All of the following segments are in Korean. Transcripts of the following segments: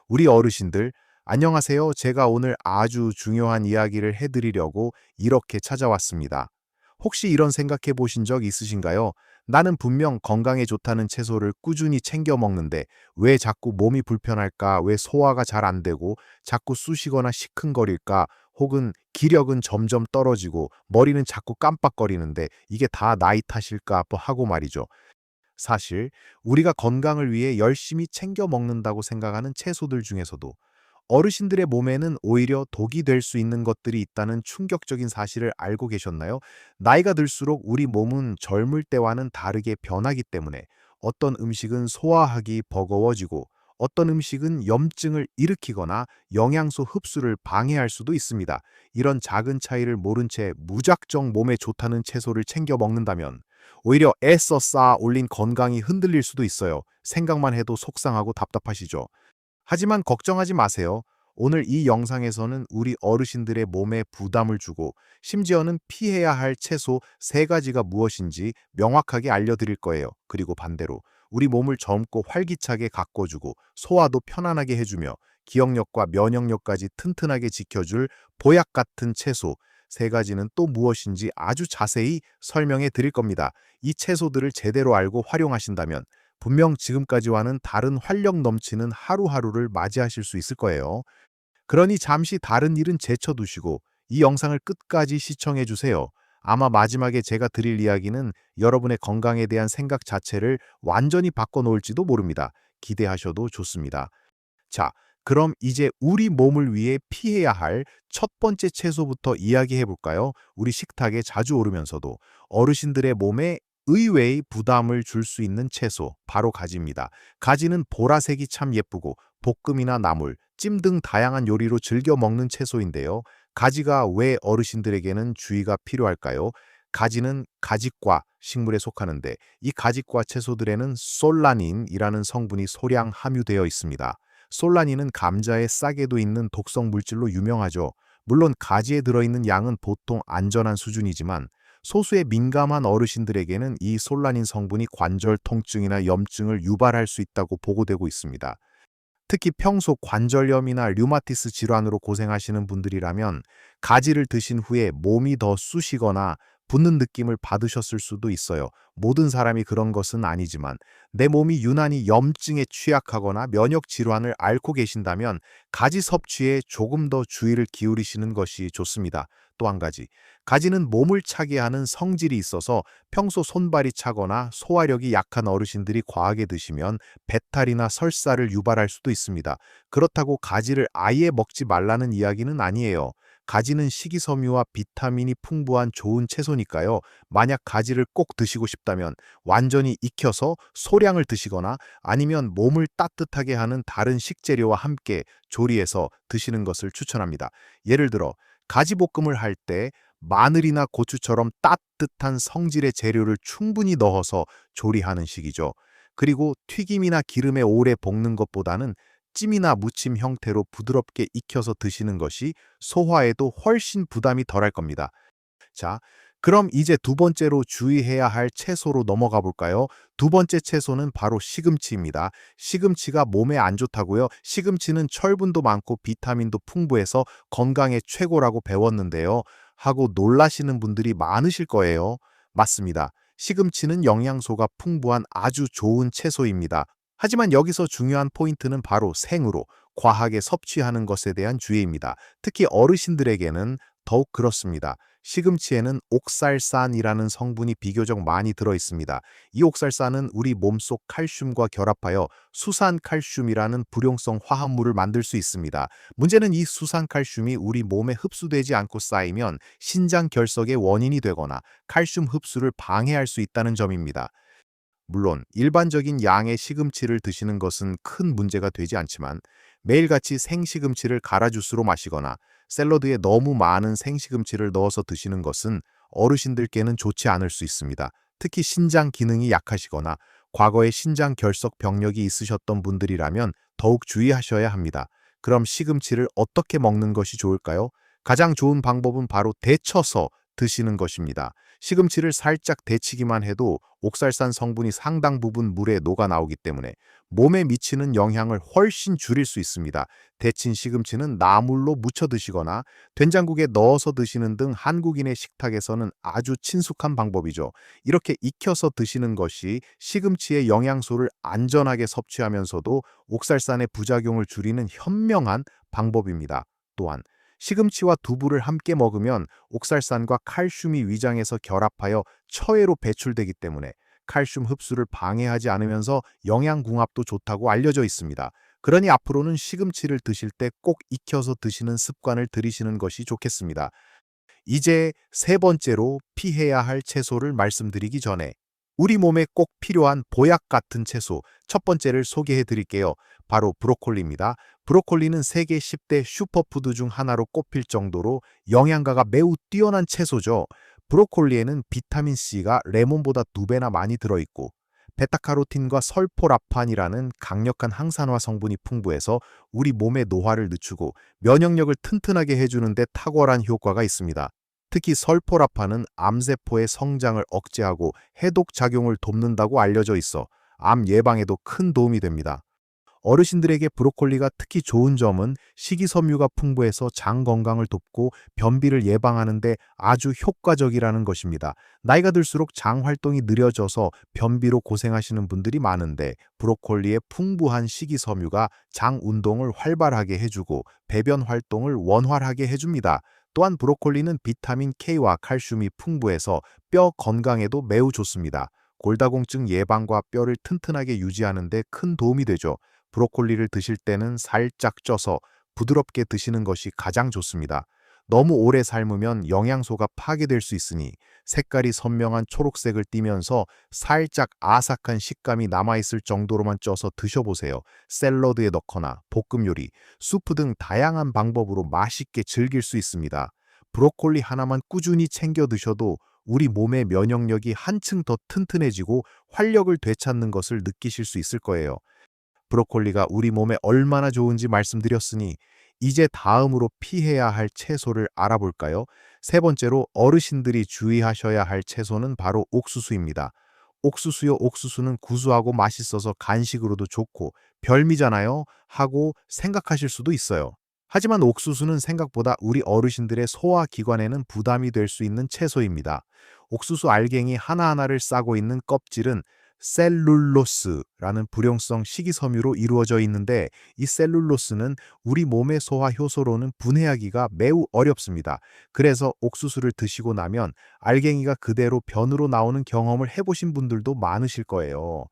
우리 어르신들, 안녕하세요. 제가 오늘 아주 중요한 이야기를 해드리려고 이렇게 찾아왔습니다. 혹시 이런 생각해 보신 적 있으신가요? 나는 분명 건강에 좋다는 채소를 꾸준히 챙겨 먹는데 왜 자꾸 몸이 불편할까? 왜 소화가 잘 안 되고 자꾸 쑤시거나 시큰거릴까? 혹은 기력은 점점 떨어지고 머리는 자꾸 깜빡거리는데 이게 다 나이 탓일까? 하고 말이죠. 사실 우리가 건강을 위해 열심히 챙겨 먹는다고 생각하는 채소들 중에서도 어르신들의 몸에는 오히려 독이 될 수 있는 것들이 있다는 충격적인 사실을 알고 계셨나요? 나이가 들수록 우리 몸은 젊을 때와는 다르게 변하기 때문에 어떤 음식은 소화하기 버거워지고 어떤 음식은 염증을 일으키거나 영양소 흡수를 방해할 수도 있습니다. 이런 작은 차이를 모른 채 무작정 몸에 좋다는 채소를 챙겨 먹는다면 오히려 애써 쌓아 올린 건강이 흔들릴 수도 있어요. 생각만 해도 속상하고 답답하시죠? 하지만 걱정하지 마세요. 오늘 이 영상에서는 우리 어르신들의 몸에 부담을 주고 심지어는 피해야 할 채소 세 가지가 무엇인지 명확하게 알려드릴 거예요. 그리고 반대로 우리 몸을 젊고 활기차게 가꿔주고 소화도 편안하게 해주며 기억력과 면역력까지 튼튼하게 지켜줄 보약 같은 채소 세 가지는 또 무엇인지 아주 자세히 설명해 드릴 겁니다. 이 채소들을 제대로 알고 활용하신다면 분명 지금까지와는 다른 활력 넘치는 하루하루를 맞이하실 수 있을 거예요. 그러니 잠시 다른 일은 제쳐두시고 이 영상을 끝까지 시청해 주세요. 아마 마지막에 제가 드릴 이야기는 여러분의 건강에 대한 생각 자체를 완전히 바꿔놓을지도 모릅니다. 기대하셔도 좋습니다. 자, 그럼 이제 우리 몸을 위해 피해야 할 첫 번째 채소부터 이야기해 볼까요? 우리 식탁에 자주 오르면서도 어르신들의 몸에 의외의 부담을 줄 수 있는 채소, 바로 가지입니다. 가지는 보라색이 참 예쁘고 볶음이나 나물, 찜 등 다양한 요리로 즐겨 먹는 채소인데요. 가지가 왜 어르신들에게는 주의가 필요할까요? 가지는 가지과 식물에 속하는데 이 가지과 채소들에는 솔라닌이라는 성분이 소량 함유되어 있습니다. 솔라닌은 감자의 싹에도 있는 독성 물질로 유명하죠. 물론 가지에 들어있는 양은 보통 안전한 수준이지만 소수의 민감한 어르신들에게는 이 솔라닌 성분이 관절 통증이나 염증을 유발할 수 있다고 보고되고 있습니다. 특히 평소 관절염이나 류마티스 질환으로 고생하시는 분들이라면 가지를 드신 후에 몸이 더 쑤시거나 붓는 느낌을 받으셨을 수도 있어요. 모든 사람이 그런 것은 아니지만 내 몸이 유난히 염증에 취약하거나 면역 질환을 앓고 계신다면 가지 섭취에 조금 더 주의를 기울이시는 것이 좋습니다. 또 한 가지, 가지는 몸을 차게 하는 성질이 있어서 평소 손발이 차거나 소화력이 약한 어르신들이 과하게 드시면 배탈이나 설사를 유발할 수도 있습니다. 그렇다고 가지를 아예 먹지 말라는 이야기는 아니에요. 가지는 식이섬유와 비타민이 풍부한 좋은 채소니까요. 만약 가지를 꼭 드시고 싶다면 완전히 익혀서 소량을 드시거나 아니면 몸을 따뜻하게 하는 다른 식재료와 함께 조리해서 드시는 것을 추천합니다. 예를 들어 가지볶음을 할 때 마늘이나 고추처럼 따뜻한 성질의 재료를 충분히 넣어서 조리하는 식이죠. 그리고 튀김이나 기름에 오래 볶는 것보다는 찜이나 무침 형태로 부드럽게 익혀서 드시는 것이 소화에도 훨씬 부담이 덜할 겁니다. 자, 그럼 이제 두 번째로 주의해야 할 채소로 넘어가 볼까요? 두 번째 채소는 바로 시금치입니다. 시금치가 몸에 안 좋다고요? 시금치는 철분도 많고 비타민도 풍부해서 건강에 최고라고 배웠는데요. 하고 놀라시는 분들이 많으실 거예요. 맞습니다. 시금치는 영양소가 풍부한 아주 좋은 채소입니다. 하지만 여기서 중요한 포인트는 바로 생으로 과하게 섭취하는 것에 대한 주의입니다. 특히 어르신들에게는 더욱 그렇습니다. 시금치에는 옥살산이라는 성분이 비교적 많이 들어 있습니다. 이 옥살산은 우리 몸속 칼슘과 결합하여 수산칼슘이라는 불용성 화합물을 만들 수 있습니다. 문제는 이 수산칼슘이 우리 몸에 흡수되지 않고 쌓이면 신장 결석의 원인이 되거나 칼슘 흡수를 방해할 수 있다는 점입니다. 물론 일반적인 양의 시금치를 드시는 것은 큰 문제가 되지 않지만 매일같이 생시금치를 갈아 주스로 마시거나 샐러드에 너무 많은 생시금치를 넣어서 드시는 것은 어르신들께는 좋지 않을 수 있습니다. 특히 신장 기능이 약하시거나 과거에 신장 결석 병력이 있으셨던 분들이라면 더욱 주의하셔야 합니다. 그럼 시금치를 어떻게 먹는 것이 좋을까요? 가장 좋은 방법은 바로 데쳐서 드시는 것입니다. 시금치를 살짝 데치기만 해도 옥살산 성분이 상당 부분 물에 녹아 나오기 때문에 몸에 미치는 영향을 훨씬 줄일 수 있습니다. 데친 시금치는 나물로 무쳐 드시거나 된장국에 넣어서 드시는 등 한국인의 식탁에서는 아주 친숙한 방법이죠. 이렇게 익혀서 드시는 것이 시금치의 영양소를 안전하게 섭취하면서도 옥살산의 부작용을 줄이는 현명한 방법입니다. 또한 시금치와 두부를 함께 먹으면 옥살산과 칼슘이 위장에서 결합하여 처해로 배출되기 때문에 칼슘 흡수를 방해하지 않으면서 영양궁합도 좋다고 알려져 있습니다. 그러니 앞으로는 시금치를 드실 때 꼭 익혀서 드시는 습관을 들이시는 것이 좋겠습니다. 이제 세 번째로 피해야 할 채소를 말씀드리기 전에 우리 몸에 꼭 필요한 보약 같은 채소 첫 번째를 소개해 드릴게요. 바로 브로콜리입니다. 브로콜리는 세계 10대 슈퍼푸드 중 하나로 꼽힐 정도로 영양가가 매우 뛰어난 채소죠. 브로콜리에는 비타민C가 레몬보다 2배나 많이 들어있고 베타카로틴과 설포라판이라는 강력한 항산화 성분이 풍부해서 우리 몸의 노화를 늦추고 면역력을 튼튼하게 해주는 데 탁월한 효과가 있습니다. 특히 설포라판은 암세포의 성장을 억제하고 해독 작용을 돕는다고 알려져 있어 암 예방에도 큰 도움이 됩니다. 어르신들에게 브로콜리가 특히 좋은 점은 식이섬유가 풍부해서 장 건강을 돕고 변비를 예방하는 데 아주 효과적이라는 것입니다. 나이가 들수록 장 활동이 느려져서 변비로 고생하시는 분들이 많은데 브로콜리의 풍부한 식이섬유가 장 운동을 활발하게 해주고 배변 활동을 원활하게 해줍니다. 또한 브로콜리는 비타민 K와 칼슘이 풍부해서 뼈 건강에도 매우 좋습니다. 골다공증 예방과 뼈를 튼튼하게 유지하는 데 큰 도움이 되죠. 브로콜리를 드실 때는 살짝 쪄서 부드럽게 드시는 것이 가장 좋습니다. 너무 오래 삶으면 영양소가 파괴될 수 있으니 색깔이 선명한 초록색을 띠면서 살짝 아삭한 식감이 남아있을 정도로만 쪄서 드셔보세요. 샐러드에 넣거나 볶음 요리, 수프 등 다양한 방법으로 맛있게 즐길 수 있습니다. 브로콜리 하나만 꾸준히 챙겨 드셔도 우리 몸의 면역력이 한층 더 튼튼해지고 활력을 되찾는 것을 느끼실 수 있을 거예요. 브로콜리가 우리 몸에 얼마나 좋은지 말씀드렸으니 이제 다음으로 피해야 할 채소를 알아볼까요? 세 번째로 어르신들이 주의하셔야 할 채소는 바로 옥수수입니다. 옥수수요, 옥수수는 구수하고 맛있어서 간식으로도 좋고 별미잖아요 하고 생각하실 수도 있어요. 하지만 옥수수는 생각보다 우리 어르신들의 소화기관에는 부담이 될 수 있는 채소입니다. 옥수수 알갱이 하나하나를 싸고 있는 껍질은 셀룰로스라는 불용성 식이섬유로 이루어져 있는데 이 셀룰로스는 우리 몸의 소화 효소로는 분해하기가 매우 어렵습니다. 그래서 옥수수를 드시고 나면 알갱이가 그대로 변으로 나오는 경험을 해보신 분들도 많으실 거예요.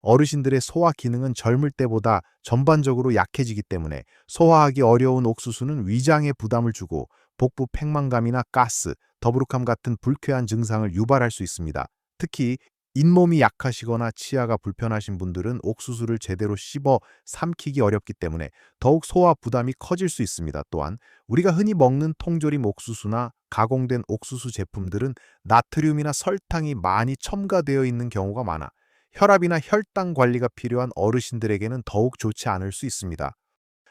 어르신들의 소화 기능은 젊을 때보다 전반적으로 약해지기 때문에 소화하기 어려운 옥수수는 위장에 부담을 주고 복부 팽만감이나 가스, 더부룩함 같은 불쾌한 증상을 유발할 수 있습니다. 특히 잇몸이 약하시거나 치아가 불편하신 분들은 옥수수를 제대로 씹어 삼키기 어렵기 때문에 더욱 소화 부담이 커질 수 있습니다. 또한 우리가 흔히 먹는 통조림 옥수수나 가공된 옥수수 제품들은 나트륨이나 설탕이 많이 첨가되어 있는 경우가 많아 혈압이나 혈당 관리가 필요한 어르신들에게는 더욱 좋지 않을 수 있습니다.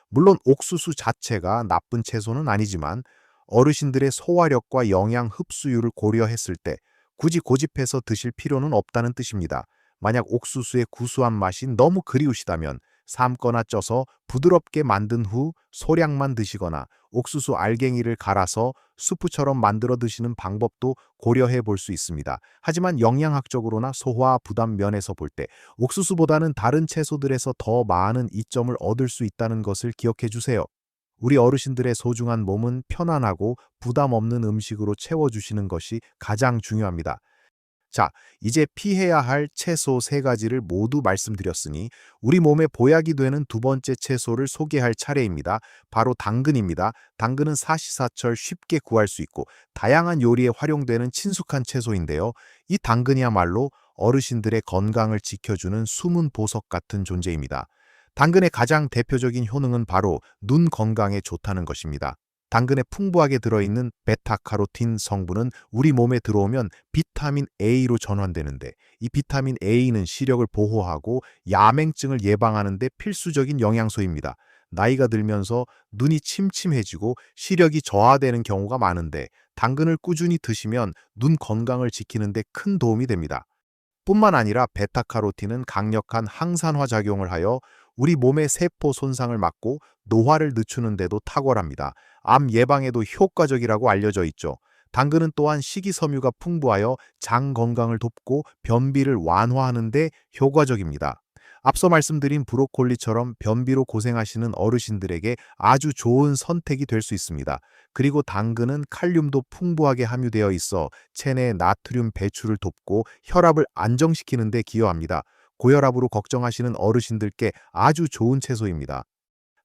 물론 옥수수 자체가 나쁜 채소는 아니지만 어르신들의 소화력과 영양 흡수율을 고려했을 때 굳이 고집해서 드실 필요는 없다는 뜻입니다. 만약 옥수수의 구수한 맛이 너무 그리우시다면 삶거나 쪄서 부드럽게 만든 후 소량만 드시거나 옥수수 알갱이를 갈아서 수프처럼 만들어 드시는 방법도 고려해 볼 수 있습니다. 하지만 영양학적으로나 소화 부담 면에서 볼 때 옥수수보다는 다른 채소들에서 더 많은 이점을 얻을 수 있다는 것을 기억해 주세요. 우리 어르신들의 소중한 몸은 편안하고 부담 없는 음식으로 채워주시는 것이 가장 중요합니다. 자, 이제 피해야 할 채소 세 가지를 모두 말씀드렸으니 우리 몸에 보약이 되는 두 번째 채소를 소개할 차례입니다. 바로 당근입니다. 당근은 사시사철 쉽게 구할 수 있고 다양한 요리에 활용되는 친숙한 채소인데요. 이 당근이야말로 어르신들의 건강을 지켜주는 숨은 보석 같은 존재입니다. 당근의 가장 대표적인 효능은 바로 눈 건강에 좋다는 것입니다. 당근에 풍부하게 들어있는 베타카로틴 성분은 우리 몸에 들어오면 비타민 A로 전환되는데 이 비타민 A는 시력을 보호하고 야맹증을 예방하는 데 필수적인 영양소입니다. 나이가 들면서 눈이 침침해지고 시력이 저하되는 경우가 많은데 당근을 꾸준히 드시면 눈 건강을 지키는 데 큰 도움이 됩니다. 뿐만 아니라 베타카로틴은 강력한 항산화 작용을 하여 우리 몸의 세포 손상을 막고 노화를 늦추는 데도 탁월합니다. 암 예방에도 효과적이라고 알려져 있죠. 당근은 또한 식이섬유가 풍부하여 장 건강을 돕고 변비를 완화하는 데 효과적입니다. 앞서 말씀드린 브로콜리처럼 변비로 고생하시는 어르신들에게 아주 좋은 선택이 될 수 있습니다. 그리고 당근은 칼륨도 풍부하게 함유되어 있어 체내 나트륨 배출을 돕고 혈압을 안정시키는 데 기여합니다. 고혈압으로 걱정하시는 어르신들께 아주 좋은 채소입니다.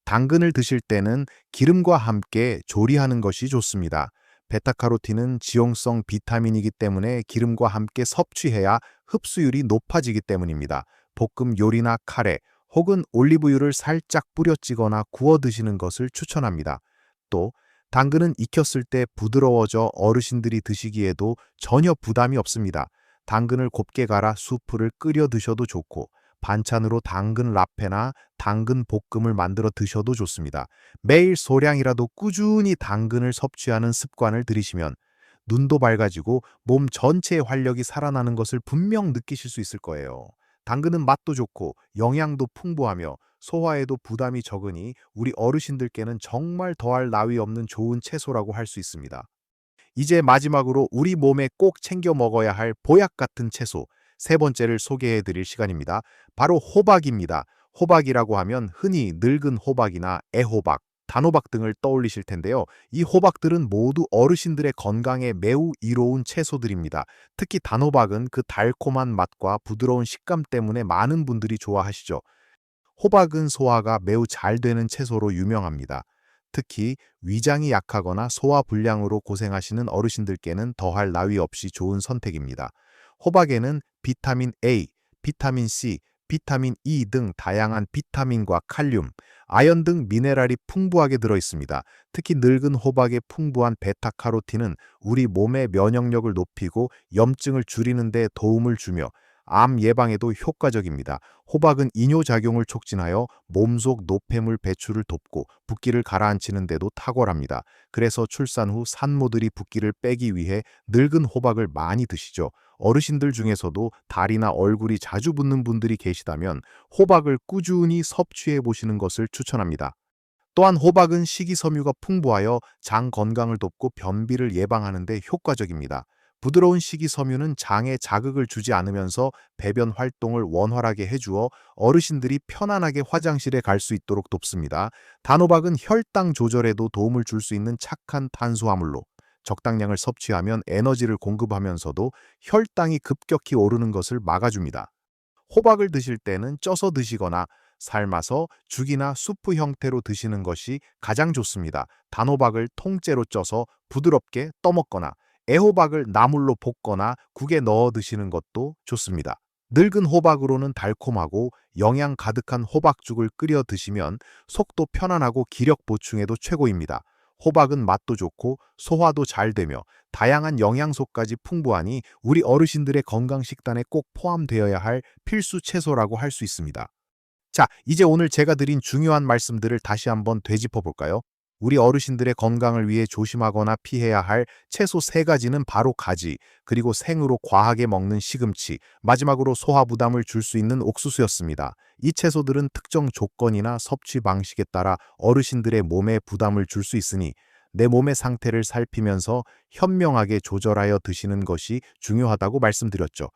당근을 드실 때는 기름과 함께 조리하는 것이 좋습니다. 베타카로틴은 지용성 비타민이기 때문에 기름과 함께 섭취해야 흡수율이 높아지기 때문입니다. 볶음 요리나 카레 혹은 올리브유를 살짝 뿌려찌거나 구워 드시는 것을 추천합니다. 또 당근은 익혔을 때 부드러워져 어르신들이 드시기에도 전혀 부담이 없습니다. 당근을 곱게 갈아 수프를 끓여 드셔도 좋고 반찬으로 당근 라페나 당근 볶음을 만들어 드셔도 좋습니다. 매일 소량이라도 꾸준히 당근을 섭취하는 습관을 들이시면 눈도 밝아지고 몸 전체의 활력이 살아나는 것을 분명 느끼실 수 있을 거예요. 당근은 맛도 좋고 영양도 풍부하며 소화에도 부담이 적으니 우리 어르신들께는 정말 더할 나위 없는 좋은 채소라고 할 수 있습니다. 이제 마지막으로 우리 몸에 꼭 챙겨 먹어야 할 보약 같은 채소 세 번째를 소개해 드릴 시간입니다. 바로 호박입니다. 호박이라고 하면 흔히 늙은 호박이나 애호박, 단호박 등을 떠올리실 텐데요. 이 호박들은 모두 어르신들의 건강에 매우 이로운 채소들입니다. 특히 단호박은 그 달콤한 맛과 부드러운 식감 때문에 많은 분들이 좋아하시죠. 호박은 소화가 매우 잘 되는 채소로 유명합니다. 특히 위장이 약하거나 소화 불량으로 고생하시는 어르신들께는 더할 나위 없이 좋은 선택입니다. 호박에는 비타민 A, 비타민 C, 비타민 E 등 다양한 비타민과 칼륨, 아연 등 미네랄이 풍부하게 들어 있습니다. 특히 늙은 호박의 풍부한 베타카로틴은 우리 몸의 면역력을 높이고 염증을 줄이는 데 도움을 주며 암 예방에도 효과적입니다. 호박은 이뇨작용을 촉진하여 몸속 노폐물 배출을 돕고 붓기를 가라앉히는 데도 탁월합니다. 그래서 출산 후 산모들이 붓기를 빼기 위해 늙은 호박을 많이 드시죠. 어르신들 중에서도 다리나 얼굴이 자주 붓는 분들이 계시다면 호박을 꾸준히 섭취해 보시는 것을 추천합니다. 또한 호박은 식이섬유가 풍부하여 장 건강을 돕고 변비를 예방하는 데 효과적입니다. 부드러운 식이섬유는 장에 자극을 주지 않으면서 배변 활동을 원활하게 해주어 어르신들이 편안하게 화장실에 갈 수 있도록 돕습니다. 단호박은 혈당 조절에도 도움을 줄 수 있는 착한 탄수화물로 적당량을 섭취하면 에너지를 공급하면서도 혈당이 급격히 오르는 것을 막아줍니다. 호박을 드실 때는 쪄서 드시거나 삶아서 죽이나 수프 형태로 드시는 것이 가장 좋습니다. 단호박을 통째로 쪄서 부드럽게 떠먹거나 애호박을 나물로 볶거나 국에 넣어 드시는 것도 좋습니다. 늙은 호박으로는 달콤하고 영양 가득한 호박죽을 끓여 드시면 속도 편안하고 기력 보충에도 최고입니다. 호박은 맛도 좋고 소화도 잘 되며 다양한 영양소까지 풍부하니 우리 어르신들의 건강 식단에 꼭 포함되어야 할 필수 채소라고 할 수 있습니다. 자, 이제 오늘 제가 드린 중요한 말씀들을 다시 한번 되짚어 볼까요? 우리 어르신들의 건강을 위해 조심하거나 피해야 할 채소 세 가지는 바로 가지, 그리고 생으로 과하게 먹는 시금치, 마지막으로 소화 부담을 줄 수 있는 옥수수였습니다. 이 채소들은 특정 조건이나 섭취 방식에 따라 어르신들의 몸에 부담을 줄 수 있으니 내 몸의 상태를 살피면서 현명하게 조절하여 드시는 것이 중요하다고 말씀드렸죠.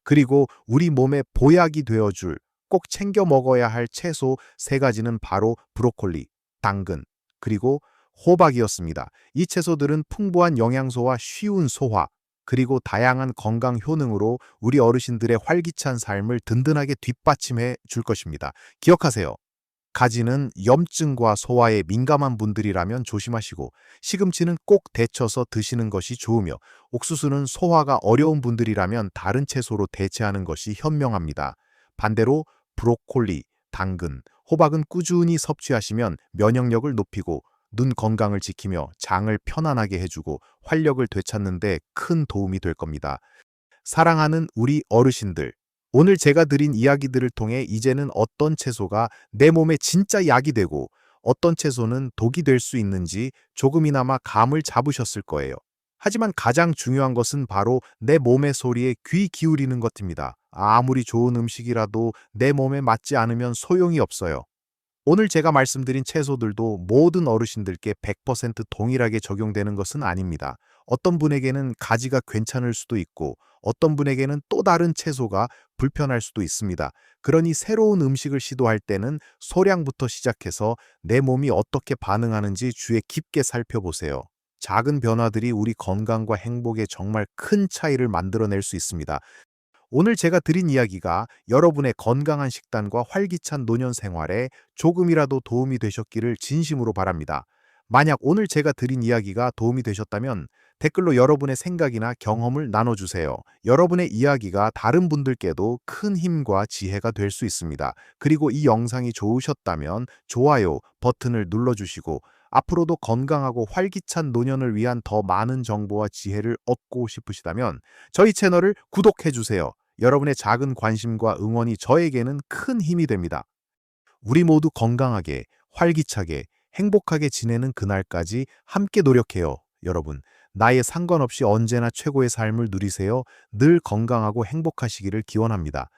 그리고 우리 몸에 보약이 되어줄 꼭 챙겨 먹어야 할 채소 세 가지는 바로 브로콜리, 당근, 그리고 호박이었습니다. 이 채소들은 풍부한 영양소와 쉬운 소화, 그리고 다양한 건강 효능으로 우리 어르신들의 활기찬 삶을 든든하게 뒷받침해 줄 것입니다. 기억하세요. 가지는 염증과 소화에 민감한 분들이라면 조심하시고 시금치는 꼭 데쳐서 드시는 것이 좋으며 옥수수는 소화가 어려운 분들이라면 다른 채소로 대체하는 것이 현명합니다. 반대로 브로콜리, 당근, 호박은 꾸준히 섭취하시면 면역력을 높이고 눈 건강을 지키며 장을 편안하게 해주고 활력을 되찾는 데 큰 도움이 될 겁니다. 사랑하는 우리 어르신들, 오늘 제가 드린 이야기들을 통해 이제는 어떤 채소가 내 몸에 진짜 약이 되고 어떤 채소는 독이 될 수 있는지 조금이나마 감을 잡으셨을 거예요. 하지만 가장 중요한 것은 바로 내 몸의 소리에 귀 기울이는 것입니다. 아무리 좋은 음식이라도 내 몸에 맞지 않으면 소용이 없어요. 오늘 제가 말씀드린 채소들도 모든 어르신들께 100% 동일하게 적용되는 것은 아닙니다. 어떤 분에게는 가지가 괜찮을 수도 있고, 어떤 분에게는 또 다른 채소가 불편할 수도 있습니다. 그러니 새로운 음식을 시도할 때는 소량부터 시작해서 내 몸이 어떻게 반응하는지 주의 깊게 살펴보세요. 작은 변화들이 우리 건강과 행복에 정말 큰 차이를 만들어낼 수 있습니다. 오늘 제가 드린 이야기가 여러분의 건강한 식단과 활기찬 노년 생활에 조금이라도 도움이 되셨기를 진심으로 바랍니다. 만약 오늘 제가 드린 이야기가 도움이 되셨다면 댓글로 여러분의 생각이나 경험을 나눠주세요. 여러분의 이야기가 다른 분들께도 큰 힘과 지혜가 될 수 있습니다. 그리고 이 영상이 좋으셨다면 좋아요 버튼을 눌러주시고 앞으로도 건강하고 활기찬 노년을 위한 더 많은 정보와 지혜를 얻고 싶으시다면 저희 채널을 구독해주세요. 여러분의 작은 관심과 응원이 저에게는 큰 힘이 됩니다. 우리 모두 건강하게, 활기차게, 행복하게 지내는 그날까지 함께 노력해요. 여러분, 나이에 상관없이 언제나 최고의 삶을 누리세요. 늘 건강하고 행복하시기를 기원합니다.